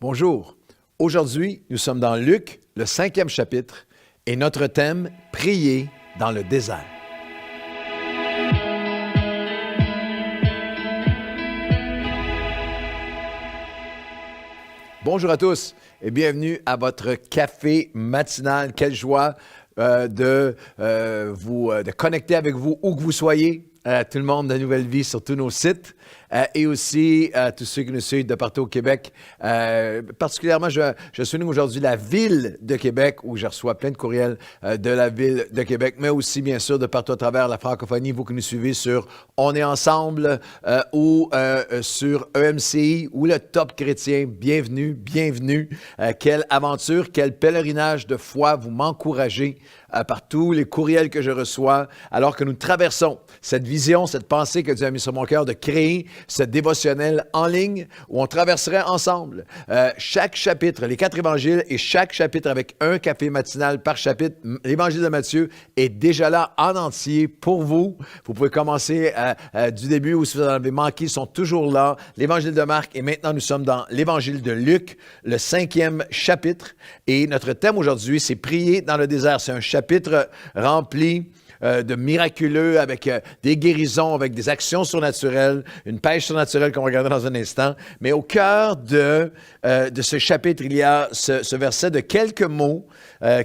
Bonjour. Aujourd'hui, nous sommes dans Luc, le 5e chapitre, et notre thème, prier dans le désert. Bonjour à tous et bienvenue à votre café matinal. Quelle joie de connecter avec vous où que vous soyez. Tout le monde de Nouvelle Vie sur tous nos sites et aussi tous ceux qui nous suivent de partout au Québec. Particulièrement, je souligne aujourd'hui la ville de Québec où je reçois plein de courriels de la ville de Québec, mais aussi bien sûr de partout à travers la francophonie, vous qui nous suivez sur On est ensemble ou sur EMCI ou le Top Chrétien. Bienvenue, bienvenue. Quelle aventure, quel pèlerinage de foi vous m'encouragez par tous les courriels que je reçois alors que nous traversons cette vision, cette pensée que Dieu a mis sur mon cœur de créer ce dévotionnel en ligne où on traverserait ensemble chaque chapitre, les 4 évangiles et chaque chapitre avec un café matinal par chapitre. L'évangile de Matthieu est déjà là en entier pour vous. Vous pouvez commencer du début ou si vous en avez manqué, ils sont toujours là. L'évangile de Marc et maintenant nous sommes dans l'évangile de Luc, le 5e chapitre. Et notre thème aujourd'hui, c'est prier dans le désert. C'est un chapitre rempli de miraculeux, avec des guérisons, avec des actions surnaturelles, une pêche surnaturelle qu'on va regarder dans un instant. Mais au cœur de ce chapitre, il y a ce verset de quelques mots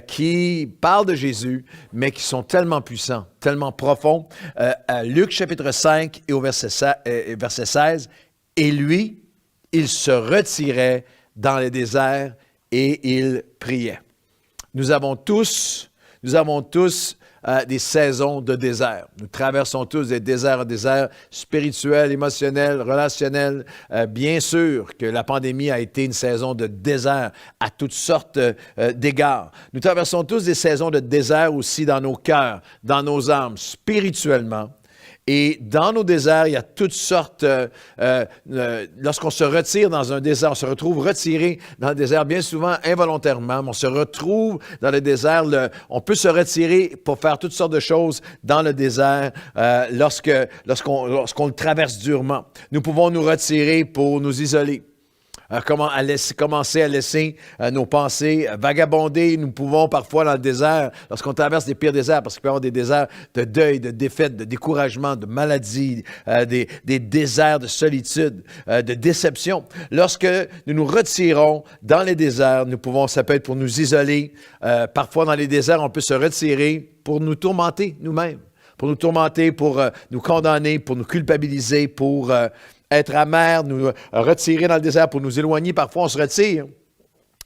qui parlent de Jésus, mais qui sont tellement puissants, tellement profonds. À Luc chapitre 5 et au verset 16, « Et lui, il se retirait dans les déserts et il priait. » Nous avons tous des saisons de désert. Nous traversons tous des déserts spirituels, émotionnels, relationnels. Bien sûr que la pandémie a été une saison de désert à toutes sortes d'égards. Nous traversons tous des saisons de désert aussi dans nos cœurs, dans nos âmes, spirituellement. Et dans nos déserts, il y a toutes sortes, lorsqu'on se retire dans un désert, on se retrouve retiré dans le désert, bien souvent involontairement, mais on se retrouve dans le désert, on peut se retirer pour faire toutes sortes de choses dans le désert lorsqu'on le traverse durement. Nous pouvons nous retirer pour nous isoler. Commencer à laisser nos pensées vagabonder. Nous pouvons parfois dans le désert, lorsqu'on traverse des pires déserts, parce qu'il peut y avoir des déserts de deuil, de défaite, de découragement, de maladie, des déserts de solitude, de déception. Lorsque nous nous retirons dans les déserts, ça peut être pour nous isoler. Parfois dans les déserts, on peut se retirer pour nous tourmenter nous-mêmes, pour nous condamner, pour nous culpabiliser, pour être amer, nous retirer dans le désert pour nous éloigner. Parfois, on se retire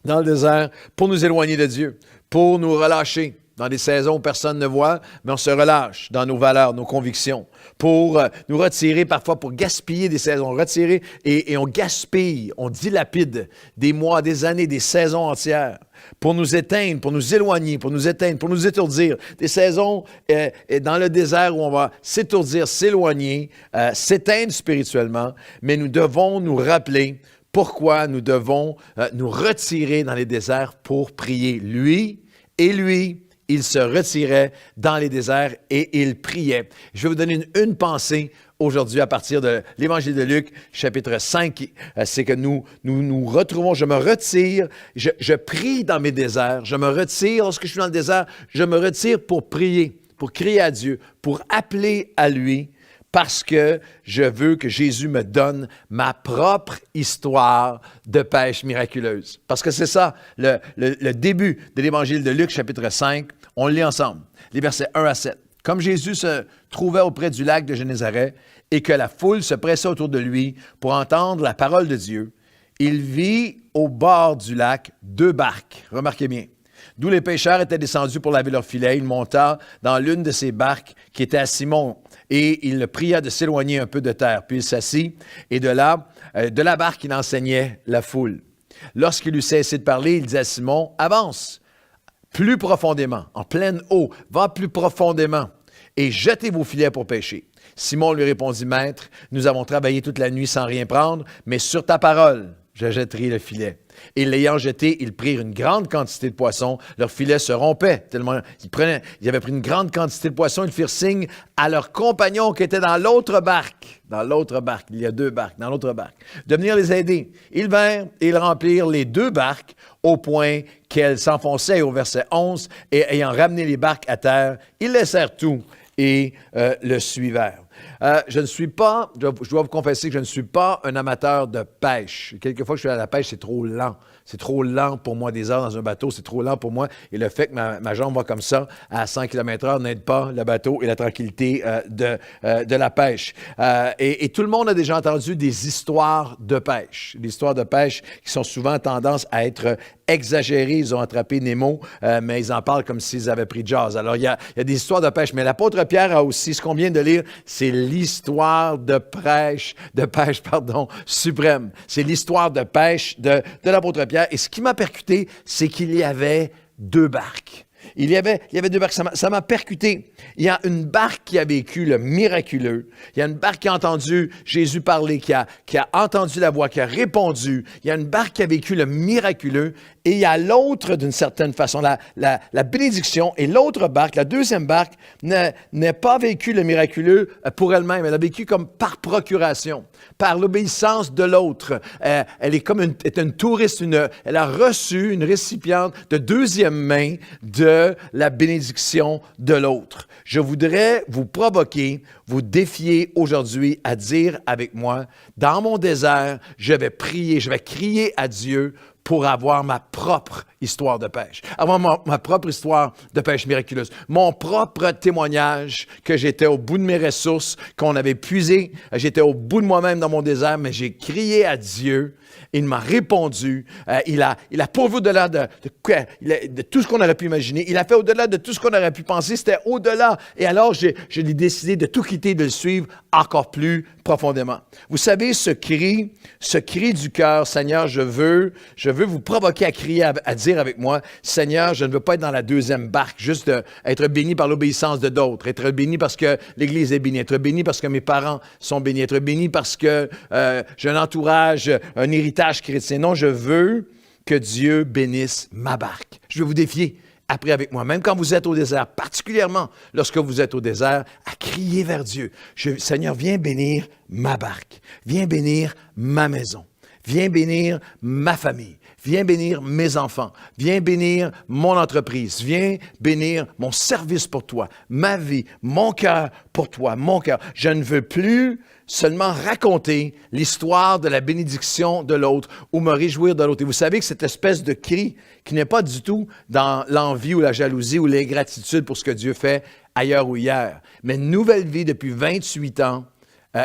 dans le désert pour nous éloigner de Dieu, pour nous relâcher dans des saisons où personne ne voit, mais on se relâche dans nos valeurs, nos convictions, pour nous retirer parfois, pour gaspiller des saisons. Retirer et on gaspille, on dilapide des mois, des années, des saisons entières pour nous éteindre, pour nous éloigner, pour nous éteindre, pour nous étourdir. Des saisons dans le désert où on va s'étourdir, s'éloigner, s'éteindre spirituellement, mais nous devons nous rappeler pourquoi nous devons nous retirer dans les déserts pour prier. Lui, il se retirait dans les déserts et il priait. Je vais vous donner une pensée aujourd'hui à partir de l'Évangile de Luc, chapitre 5. C'est que nous retrouvons, je me retire, je prie dans mes déserts, je me retire, lorsque je suis dans le désert, je me retire pour prier, pour crier à Dieu, pour appeler à lui, parce que je veux que Jésus me donne ma propre histoire de pêche miraculeuse. Parce que c'est ça, le début de l'Évangile de Luc, chapitre 5, on le lit ensemble, les versets 1 à 7. Comme Jésus se trouvait auprès du lac de Génézareth et que la foule se pressait autour de lui pour entendre la parole de Dieu, il vit au bord du lac 2 barques, remarquez bien, d'où les pêcheurs étaient descendus pour laver leurs filets. Il monta dans l'une de ces barques qui était à Simon et il le pria de s'éloigner un peu de terre. Puis il s'assit et de la barque, il enseignait la foule. Lorsqu'il eut cessé de parler, il dit à Simon, « Avance plus profondément, en pleine eau, va plus profondément et jetez vos filets pour pêcher. » Simon lui répondit, « Maître, nous avons travaillé toute la nuit sans rien prendre, mais sur ta parole, je jetterai le filet. Et l'ayant jeté, ils prirent une grande quantité de poissons. Leur filet se rompait, tellement ils avaient pris une grande quantité de poissons. Ils firent signe à leurs compagnons qui étaient dans l'autre barque. Dans l'autre barque, il y a 2 barques, dans l'autre barque, de venir les aider. Ils vinrent et ils remplirent les 2 barques au point qu'elles s'enfonçaient, au verset 11, et ayant ramené les barques à terre, ils laissèrent tout et le suivèrent. Je dois vous confesser que je ne suis pas un amateur de pêche. Quelquefois que je suis à la pêche, c'est trop lent. C'est trop lent pour moi, des heures dans un bateau, c'est trop lent pour moi. Et le fait que ma jambe va comme ça, à 100 km/h, n'aide pas le bateau et la tranquillité de la pêche. Et tout le monde a déjà entendu des histoires de pêche. Des histoires de pêche qui sont souvent tendance à être exagérées. Ils ont attrapé Nemo, mais ils en parlent comme s'ils avaient pris Jaws. Alors, il y a des histoires de pêche. Mais l'apôtre Pierre a aussi, ce qu'on vient de lire, c'est l'histoire de pêche suprême. C'est l'histoire de pêche de l'apôtre Pierre. Et ce qui m'a percuté, c'est qu'il y avait 2 barques. Il y avait 2 barques. Ça m'a percuté. Il y a une barque qui a vécu le miraculeux. Il y a une barque qui a entendu Jésus parler, qui a entendu la voix, qui a répondu. Il y a une barque qui a vécu le miraculeux. Et il y a l'autre, d'une certaine façon, la bénédiction. Et l'autre barque, la deuxième barque, n'a pas vécu le miraculeux pour elle-même. Elle a vécu comme par procuration, par l'obéissance de l'autre. Elle est comme une touriste. Elle a reçu une récipiente de deuxième main de la bénédiction de l'autre. Je voudrais vous provoquer, vous défier aujourd'hui à dire avec moi, dans mon désert, je vais prier, je vais crier à Dieu pour avoir ma propre histoire de pêche, avoir ma propre histoire de pêche miraculeuse, mon propre témoignage que j'étais au bout de mes ressources, qu'on avait puisé, j'étais au bout de moi-même dans mon désert, mais j'ai crié à Dieu, il m'a répondu, il a pourvu au-delà de tout ce qu'on aurait pu imaginer, il a fait au-delà de tout ce qu'on aurait pu penser, c'était au-delà, et alors je l'ai décidé de tout quitter, de le suivre encore plus profondément. Vous savez, ce cri du cœur, Seigneur, je veux vous provoquer à crier, à dire avec moi, Seigneur, je ne veux pas être dans la deuxième barque, juste être béni par l'obéissance de d'autres, être béni parce que l'Église est bénie, être béni parce que mes parents sont bénis, être béni parce que j'ai un entourage, un héritage chrétien. Non, je veux que Dieu bénisse ma barque. Je veux vous défier. Après avec moi, même quand vous êtes au désert, particulièrement lorsque vous êtes au désert, à crier vers Dieu. Seigneur, viens bénir ma barque, viens bénir ma maison, viens bénir ma famille, viens bénir mes enfants, viens bénir mon entreprise, viens bénir mon service pour toi, ma vie, mon cœur pour toi, mon cœur. Je ne veux plus seulement raconter l'histoire de la bénédiction de l'autre ou me réjouir de l'autre. Et vous savez que cette espèce de cri qui n'est pas du tout dans l'envie ou la jalousie ou l'ingratitude pour ce que Dieu fait ailleurs ou hier, mais une nouvelle vie depuis 28 ans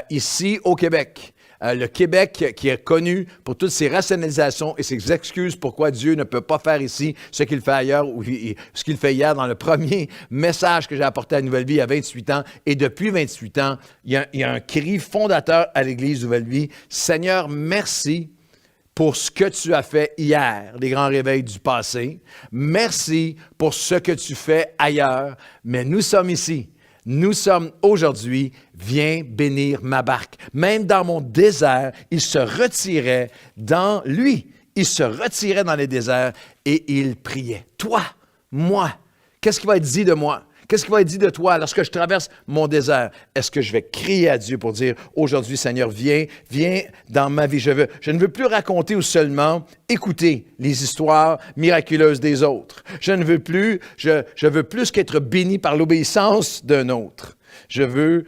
ici au Québec. Le Québec qui est connu pour toutes ses rationalisations et ses excuses pourquoi Dieu ne peut pas faire ici ce qu'il fait ailleurs ou ce qu'il fait hier dans le premier message que j'ai apporté à Nouvelle Vie il y a 28 ans. Et depuis 28 ans, il y a un cri fondateur à l'Église Nouvelle Vie. Seigneur, merci pour ce que tu as fait hier, les grands réveils du passé. Merci pour ce que tu fais ailleurs, mais nous sommes ici. Nous sommes aujourd'hui, viens bénir ma barque. Même dans mon désert, il se retirait dans lui. Il se retirait dans les déserts et il priait. Toi, moi, qu'est-ce qui va être dit de moi? Qu'est-ce qui va être dit de toi lorsque je traverse mon désert? Est-ce que je vais crier à Dieu pour dire, aujourd'hui, Seigneur, viens dans ma vie. Je ne veux plus raconter ou seulement écouter les histoires miraculeuses des autres. Je veux plus qu'être béni par l'obéissance d'un autre. Je veux,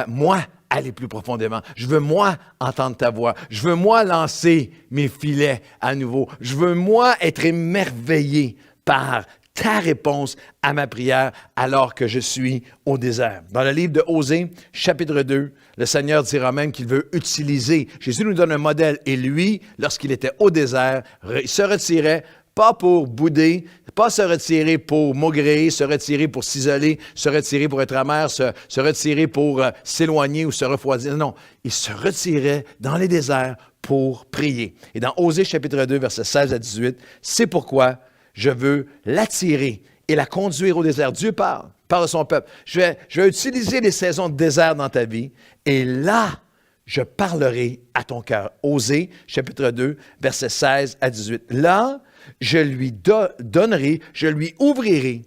moi, aller plus profondément. Je veux, moi, entendre ta voix. Je veux, moi, lancer mes filets à nouveau. Je veux, moi, être émerveillé par ta réponse à ma prière alors que je suis au désert. Dans le livre de Osée, chapitre 2, le Seigneur dira même qu'il veut utiliser. Jésus nous donne un modèle et lui, lorsqu'il était au désert, il se retirait pas pour bouder, pas se retirer pour maugréer, se retirer pour s'isoler, se retirer pour être amer, se retirer pour s'éloigner ou se refroidir. Non, il se retirait dans les déserts pour prier. Et dans Osée chapitre 2, versets 16 à 18, c'est pourquoi je veux l'attirer et la conduire au désert. Dieu parle de son peuple. Je vais utiliser les saisons de désert dans ta vie et là, je parlerai à ton cœur. Osée, chapitre 2, versets 16 à 18. Là, je lui donnerai, je lui ouvrirai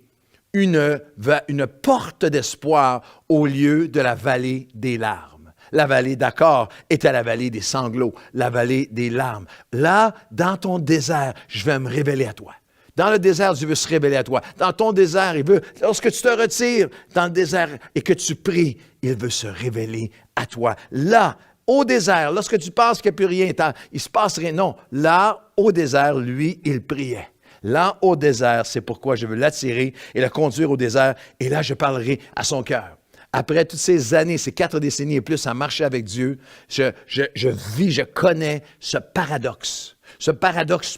une porte d'espoir au lieu de la vallée des larmes. La vallée d'Achor était la vallée des sanglots, la vallée des larmes. Là, dans ton désert, je vais me révéler à toi. Dans le désert, Dieu veut se révéler à toi. Dans ton désert, il veut, lorsque tu te retires dans le désert et que tu pries, il veut se révéler à toi. Là, au désert, lorsque tu penses qu'il n'y a plus rien, il ne se passe rien. Non, là, au désert, lui, il priait. Là, au désert, c'est pourquoi je veux l'attirer et le conduire au désert. Et là, je parlerai à son cœur. Après toutes ces années, ces 4 décennies et plus à marcher avec Dieu, je connais ce paradoxe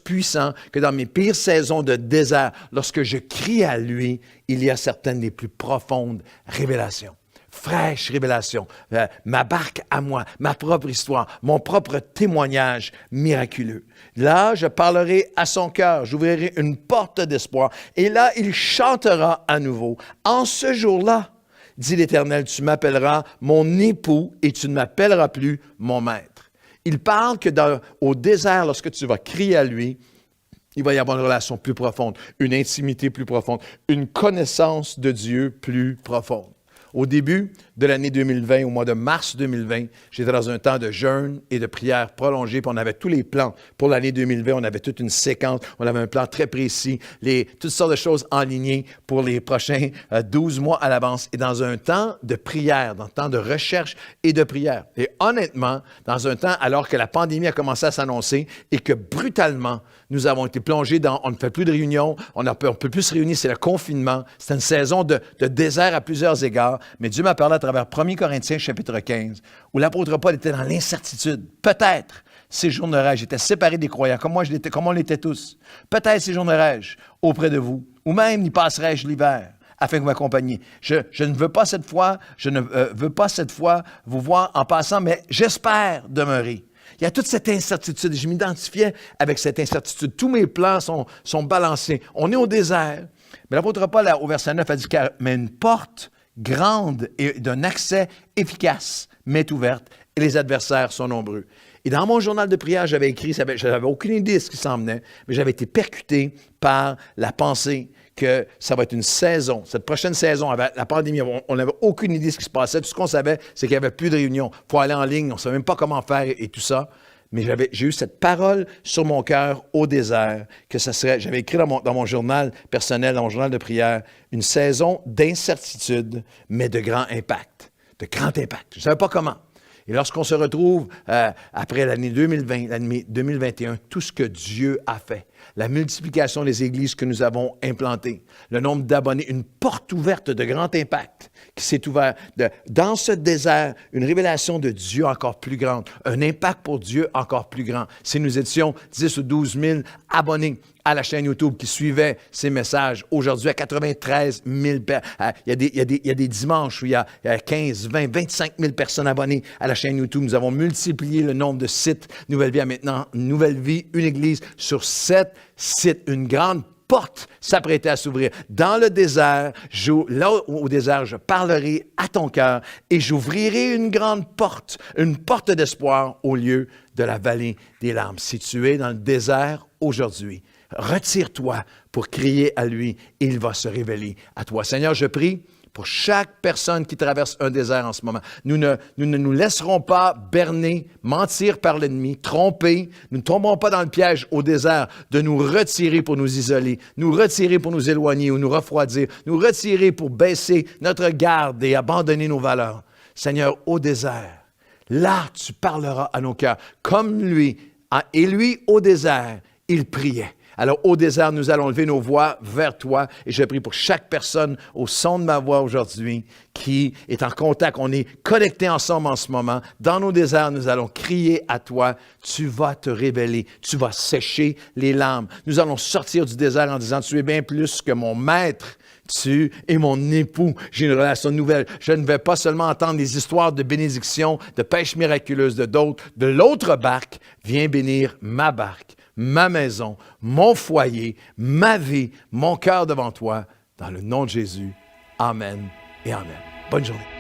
puissant que dans mes pires saisons de désert, lorsque je crie à lui, il y a certaines des plus profondes révélations. Fraîche révélation, ma barque à moi, ma propre histoire, mon propre témoignage miraculeux. Là, je parlerai à son cœur, j'ouvrirai une porte d'espoir, et là, il chantera à nouveau. En ce jour-là, dit l'Éternel, tu m'appelleras mon époux et tu ne m'appelleras plus mon maître. Il parle que au désert, lorsque tu vas crier à lui, il va y avoir une relation plus profonde, une intimité plus profonde, une connaissance de Dieu plus profonde. Au début de l'année 2020, au mois de mars 2020, j'étais dans un temps de jeûne et de prière prolongée, puis on avait tous les plans. Pour l'année 2020, on avait toute une séquence, on avait un plan très précis, toutes sortes de choses enlignées pour les prochains 12 mois à l'avance, et dans un temps de prière, dans un temps de recherche et de prière. Et honnêtement, dans un temps, alors que la pandémie a commencé à s'annoncer et que brutalement, nous avons été plongés dans, on ne fait plus de réunions, on ne peut plus se réunir, c'est le confinement, c'est une saison de désert à plusieurs égards, mais Dieu m'a parlé à travers 1 Corinthiens chapitre 15, où l'apôtre Paul était dans l'incertitude. Peut-être séjournerai-je, j'étais séparé des croyants, comme on l'était tous. Peut-être séjournerai-je auprès de vous, ou même y passerai-je l'hiver, afin que vous m'accompagniez. Je ne veux pas cette fois, vous voir en passant, mais j'espère demeurer. Il y a toute cette incertitude. Je m'identifiais avec cette incertitude. Tous mes plans sont balancés. On est au désert. Mais l'apôtre Paul, au verset 9, a dit « Mais une porte grande et d'un accès efficace m'est ouverte, et les adversaires sont nombreux. » Et dans mon journal de prière, j'avais écrit, je n'avais aucune idée de ce qui s'en venait, mais j'avais été percuté par la pensée que ça va être une saison, cette prochaine saison, avec la pandémie, on n'avait aucune idée de ce qui se passait. Tout ce qu'on savait, c'est qu'il n'y avait plus de réunions. Il faut aller en ligne, on ne savait même pas comment faire et tout ça. Mais j'ai eu cette parole sur mon cœur au désert, que ça serait, j'avais écrit dans mon journal personnel, dans mon journal de prière, une saison d'incertitude, mais de grand impact. De grand impact. Je ne savais pas comment. Et lorsqu'on se retrouve après l'année 2020, l'année 2021, tout ce que Dieu a fait, la multiplication des églises que nous avons implantées, le nombre d'abonnés, une porte ouverte de grand impact qui s'est ouverte. Dans ce désert, une révélation de Dieu encore plus grande, un impact pour Dieu encore plus grand. Si nous étions 10 ou 12 000 abonnés à la chaîne YouTube qui suivaient ces messages, aujourd'hui à 93 000 personnes. Il y a des dimanches où il y a 15, 20, 25 000 personnes abonnées à la chaîne YouTube. Nous avons multiplié le nombre de sites Nouvelle Vie à maintenant. Nouvelle Vie, une église sur 7 sites. Une grande porte s'apprêtait à s'ouvrir. Dans le désert, là au désert, je parlerai à ton cœur et j'ouvrirai une grande porte, une porte d'espoir au lieu de la vallée des larmes. Si tu es dans le désert aujourd'hui, retire-toi pour crier à lui et il va se révéler à toi. Seigneur, je prie pour chaque personne qui traverse un désert en ce moment. Nous ne nous laisserons pas berner, mentir par l'ennemi, tromper. Nous ne tomberons pas dans le piège au désert de nous retirer pour nous isoler, nous retirer pour nous éloigner ou nous refroidir, nous retirer pour baisser notre garde et abandonner nos valeurs. Seigneur, au désert, là, tu parleras à nos cœurs comme lui. Et lui, au désert, il priait. Alors, au désert, nous allons lever nos voix vers toi et je prie pour chaque personne au son de ma voix aujourd'hui qui est en contact. On est connectés ensemble en ce moment. Dans nos déserts, nous allons crier à toi. Tu vas te révéler. Tu vas sécher les larmes. Nous allons sortir du désert en disant, tu es bien plus que mon maître. Tu es mon époux. J'ai une relation nouvelle. Je ne vais pas seulement entendre des histoires de bénédiction, de pêche miraculeuse de d'autres. De l'autre barque, viens bénir ma barque, ma maison, mon foyer, ma vie, mon cœur devant toi. Dans le nom de Jésus. Amen et amen. Bonne journée.